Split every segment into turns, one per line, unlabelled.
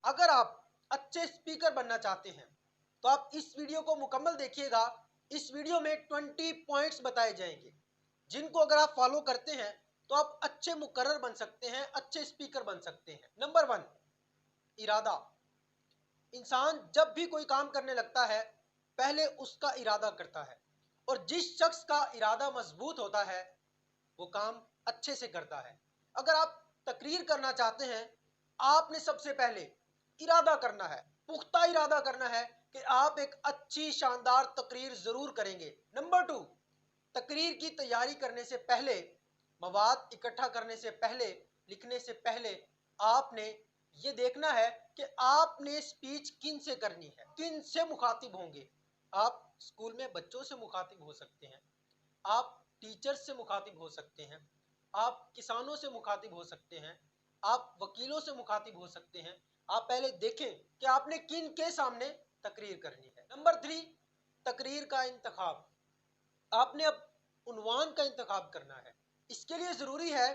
اگر آپ اچھے سپیکر بننا چاہتے ہیں تو آپ اس ویڈیو کو مکمل دیکھیے گا۔ اس ویڈیو میں 20 پوائنٹس بتائے جائیں گے جن کو اگر آپ فالو کرتے ہیں تو آپ اچھے مقرر بن سکتے ہیں، اچھے سپیکر بن سکتے ہیں۔ نمبر 1، ارادہ۔ انسان جب بھی کوئی کام کرنے لگتا ہے پہلے اس کا ارادہ کرتا ہے، اور جس شخص کا ارادہ مضبوط ہوتا ہے وہ کام اچھے سے کرتا ہے۔ اگر آپ تقریر کرنا چاہتے ہیں آپ نے سب سے پہلے ارادہ کرنا ہے، پختہ ارادہ کرنا ہے کہ آپ ایک اچھی شاندار تقریر ضرور کریں گے۔ نمبر 2، تقریر کی تیاری کرنے سے پہلے، مواد اکٹھا کرنے سے پہلے، لکھنے سے پہلے آپ نے یہ دیکھنا ہے کہ آپ نے سپیچ کن سے کرنی ہے، کن سے مخاطب ہوں گے۔ آپ اسکول میں بچوں سے مخاطب ہو سکتے ہیں، آپ ٹیچر سے مخاطب ہو سکتے ہیں، آپ کسانوں سے مخاطب ہو سکتے ہیں، آپ وکیلوں سے مخاطب ہو سکتے ہیں۔ آپ پہلے دیکھیں کہ آپ نے کن کے سامنے تقریر کرنی ہے۔ نمبر 3، تقریر کا انتخاب۔ آپ نے اب عنوان کا انتخاب کرنا ہے۔ اس کے لیے ضروری ہے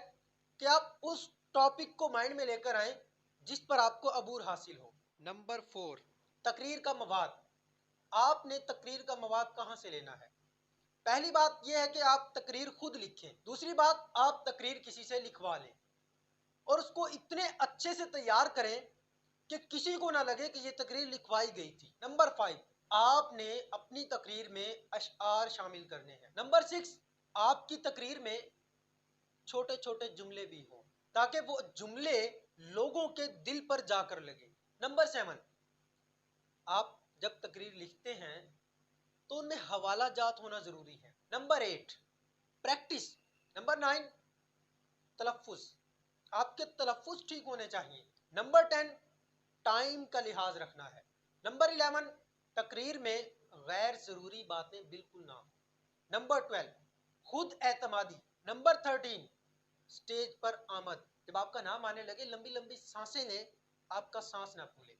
کہ آپ اس ٹاپک کو مائنڈ میں لے کر آئیں جس پر آپ کو عبور حاصل ہو۔ نمبر 4، تقریر کا مواد۔ آپ نے تقریر کا مواد کہاں سے لینا ہے؟ پہلی بات یہ ہے کہ آپ تقریر خود لکھیں۔ دوسری بات، آپ تقریر کسی سے لکھوا لیں اور اس کو اتنے اچھے سے تیار کریں کہ کسی کو نہ لگے کہ یہ تقریر لکھوائی گئی تھی۔ نمبر 5، آپ نے اپنی تقریر میں اشعار شامل کرنے ہیں۔ نمبر 6، آپ کی تقریر میں چھوٹے چھوٹے جملے بھی ہوں تاکہ وہ جملے لوگوں کے دل پر جا کر لگے۔ نمبر 7، آپ جب تقریر لکھتے ہیں تو ان میں حوالہ جات ہونا ضروری ہے۔ Number 8، practice. نمبر 9، تلفظ۔ آپ کے تلفظ ٹھیک ہونے چاہیے۔ نمبر 10، ٹائم کا لحاظ رکھنا ہے۔ نمبر 11، تقریر میں غیر ضروری باتیں بالکل نہ ہوں۔ نمبر 12، خود اعتمادی۔ نمبر 13، سٹیج پر آمد۔ جب آپ کا نام آنے لگے لمبی لمبی سانسیں لیں، آپ کا سانس نہ پھولے۔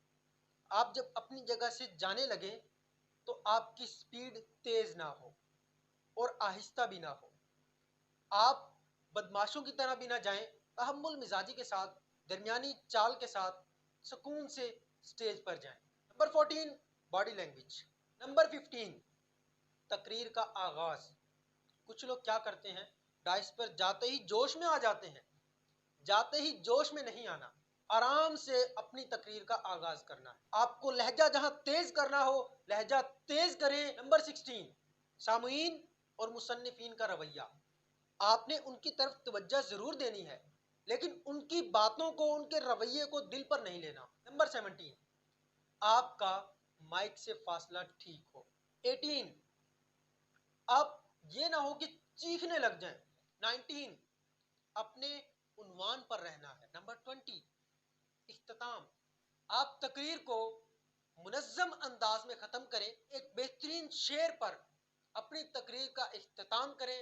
آپ جب اپنی جگہ سے جانے لگے تو آپ کی سپیڈ تیز نہ ہو اور آہستہ بھی نہ ہو۔ آپ بدماشوں کی طرح بھی نہ جائیں، تحمل مزاجی کے ساتھ، درمیانی چال کے ساتھ سکون سے سٹیج پر جائیں۔ Number 14، body language. نمبر 15، تقریر کا آغاز۔ کچھ لوگ کیا کرتے ہیں، ڈائس پر جاتے ہی جوش میں آ جاتے ہیں۔ جاتے ہی جوش میں نہیں آنا، آرام سے اپنی تقریر کا آغاز کرنا ہے۔ آپ کو لہجہ جہاں تیز کرنا ہو لہجہ تیز کریں۔ نمبر 16، سامعین اور مصنفین کا رویہ۔ آپ نے ان کی طرف توجہ ضرور دینی ہے لیکن ان کی باتوں کو، ان کے رویے کو دل پر نہیں لینا۔ نمبر 17، آپ کا مائک سے فاصلہ ٹھیک ہو۔ 18، آپ یہ نہ ہو کہ چیخنے لگ جائیں۔ 19، اپنے عنوان پر رہنا ہے۔ نمبر 20، اختتام۔ آپ تقریر کو منظم انداز میں ختم کریں، ایک بہترین شعر پر اپنی تقریر کا اختتام کریں۔